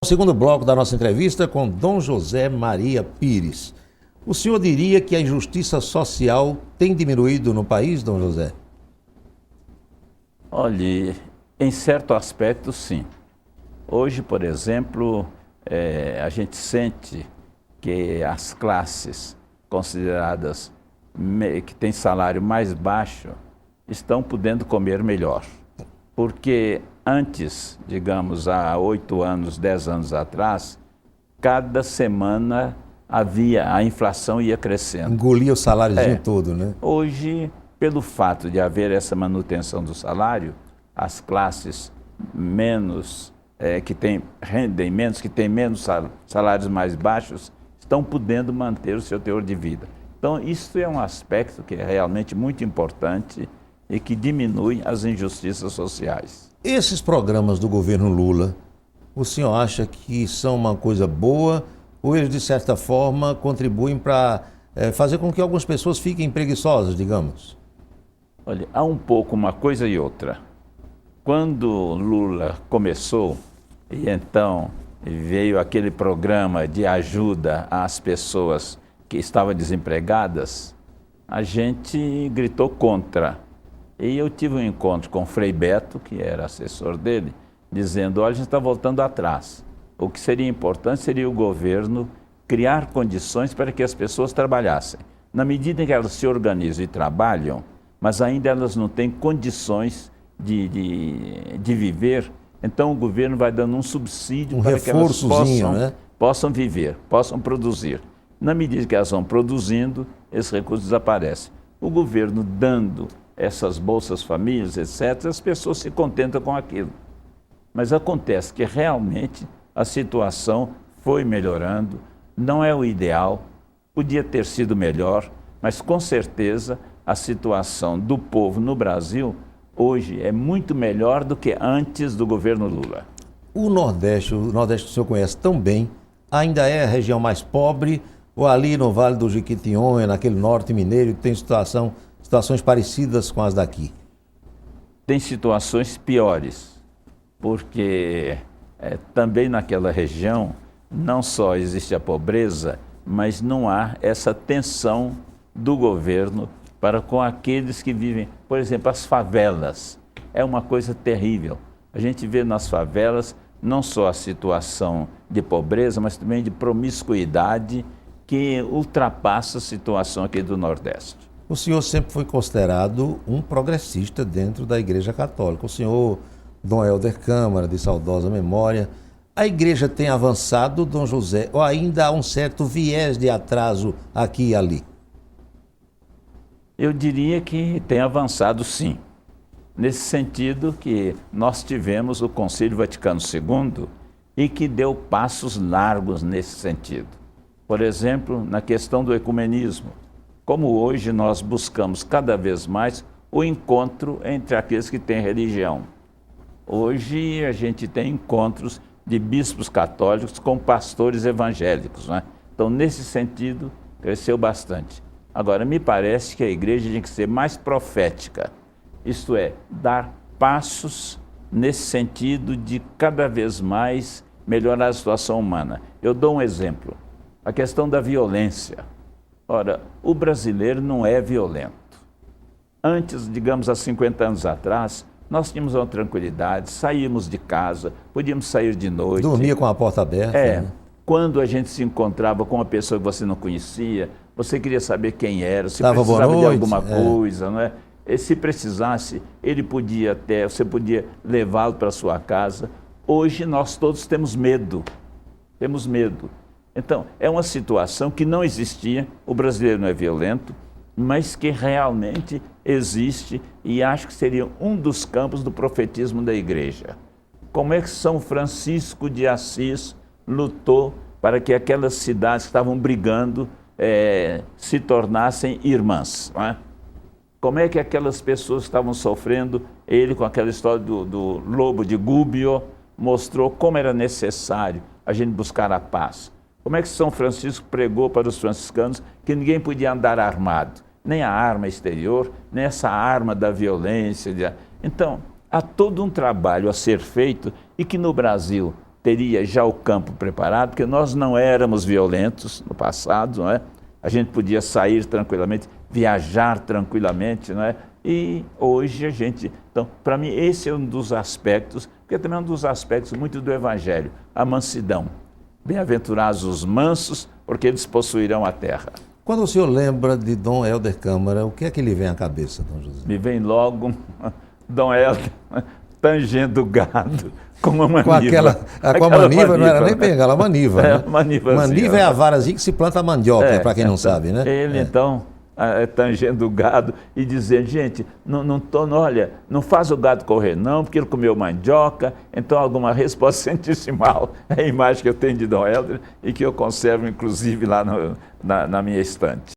O segundo bloco da nossa entrevista com Dom José Maria Pires. O senhor diria que a injustiça social tem diminuído no país, Dom José? Olhe, em certo aspecto, sim. Hoje, por exemplo, a gente sente que as classes consideradas que têm salário mais baixo estão podendo comer melhor. Porque antes, digamos, há 8 anos, 10 anos atrás, cada semana a inflação ia crescendo. Engolia o saláriozinho todo, né? Hoje, pelo fato de haver essa manutenção do salário, as classes rendem menos, que têm menos salários mais baixos, estão podendo manter o seu teor de vida. Então, isso é um aspecto que é realmente muito importante e que diminui as injustiças sociais. Esses programas do governo Lula, o senhor acha que são uma coisa boa ou eles, de certa forma, contribuem para fazer com que algumas pessoas fiquem preguiçosas, digamos? Olha, há um pouco uma coisa e outra. Quando Lula começou, e então veio aquele programa de ajuda às pessoas que estavam desempregadas, a gente gritou contra. E eu tive um encontro com o Frei Beto, que era assessor dele, dizendo, olha, a gente está voltando atrás. O que seria importante seria o governo criar condições para que as pessoas trabalhassem. Na medida em que elas se organizam e trabalham, mas ainda elas não têm condições de viver, então o governo vai dando um subsídio para que elas possam viver, possam produzir. Na medida que elas vão produzindo, esses recursos desaparecem. O governo dando essas bolsas famílias, etc., as pessoas se contentam com aquilo. Mas acontece que realmente a situação foi melhorando, não é o ideal, podia ter sido melhor, mas com certeza a situação do povo no Brasil hoje é muito melhor do que antes do governo Lula. O Nordeste que o senhor conhece tão bem, ainda é a região mais pobre ou ali no Vale do Jequitinhonha, naquele norte mineiro, que tem situações parecidas com as daqui? Tem situações piores, porque também naquela região não só existe a pobreza, mas não há essa tensão do governo para com aqueles que vivem. Por exemplo, as favelas. É uma coisa terrível. A gente vê nas favelas não só a situação de pobreza, mas também de promiscuidade que ultrapassa a situação aqui do Nordeste. O senhor sempre foi considerado um progressista dentro da Igreja Católica. O senhor, Dom Helder Câmara, de saudosa memória. A Igreja tem avançado, Dom José, ou ainda há um certo viés de atraso aqui e ali? Eu diria que tem avançado, sim. Nesse sentido que nós tivemos o Concílio Vaticano II e que deu passos largos nesse sentido. Por exemplo, na questão do ecumenismo. Como hoje nós buscamos cada vez mais o encontro entre aqueles que têm religião. Hoje a gente tem encontros de bispos católicos com pastores evangélicos, né? Então, nesse sentido, cresceu bastante. Agora, me parece que a igreja tem que ser mais profética, isto é, dar passos nesse sentido de cada vez mais melhorar a situação humana. Eu dou um exemplo, a questão da violência. Ora, o brasileiro não é violento. Antes, digamos, há 50 anos atrás, nós tínhamos uma tranquilidade, saímos de casa, podíamos sair de noite. Dormia com a porta aberta. Né? Quando a gente se encontrava com uma pessoa que você não conhecia, você queria saber quem era, se Dava precisava de alguma coisa, não é? E se precisasse, você podia levá-lo para a sua casa. Hoje nós todos temos medo. Então, é uma situação que não existia, o brasileiro não é violento, mas que realmente existe e acho que seria um dos campos do profetismo da igreja. Como é que São Francisco de Assis lutou para que aquelas cidades que estavam brigando se tornassem irmãs, não é? Como é que aquelas pessoas que estavam sofrendo, ele com aquela história do lobo de Gubbio, mostrou como era necessário a gente buscar a paz. Como é que São Francisco pregou para os franciscanos que ninguém podia andar armado, nem a arma exterior, nem essa arma da violência. Então, há todo um trabalho a ser feito e que no Brasil teria já o campo preparado, porque nós não éramos violentos no passado, não é? A gente podia sair tranquilamente, viajar tranquilamente, não é? E hoje a gente... Então, para mim, esse é um dos aspectos, porque também é um dos aspectos muito do Evangelho, a mansidão. Bem-aventurados os mansos, porque eles possuirão a terra. Quando o senhor lembra de Dom Helder Câmara, o que é que lhe vem à cabeça, Dom José? Me vem logo Dom Helder tangendo o gado com uma maniva. Com a maniva, não era nem bengala, a maniva. É, né? maniva Maniva é a varazinha que se planta a mandioca, para quem não sabe, né? Ele então, tangendo o gado e dizendo, gente, olha, não faz o gado correr não, porque ele comeu mandioca, então alguma resposta centesimal. É a imagem que eu tenho de Dom Helder e que eu conservo inclusive lá na minha estante.